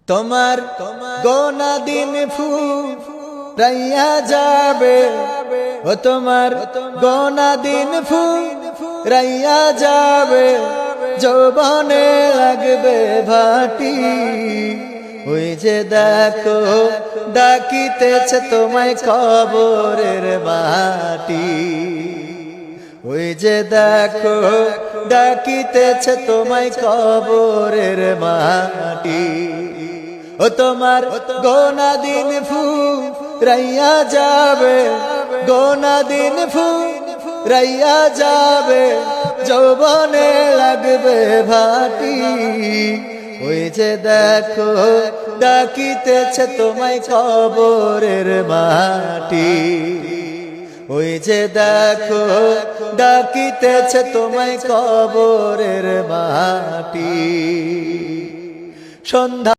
তোমার গোনা দিন ফুরাইয়া যাবে, ও তোমার গোনা দিন ফুরাইয়া যাবে, যৌবনে লাগবে ভাটি। ওই যে দেখো ডাকিতেছে তোমায় কবরের মাটি, ওই যে দেখো ডাকিতেছে তোমায় কবরের মাটি। ও তোমার গোনা দিন ফুরাইয়া যাবে, গোনা দিন ফুরাইয়া যাবে, যৌবনে লাগবে ভাটি। ওই যে দেখো ডাকিতেছে তোমায় কবরের মাটি, ওই যে দেখো ডাকিতেছে তোমায় কবরের মাটি। সন্ধ্যা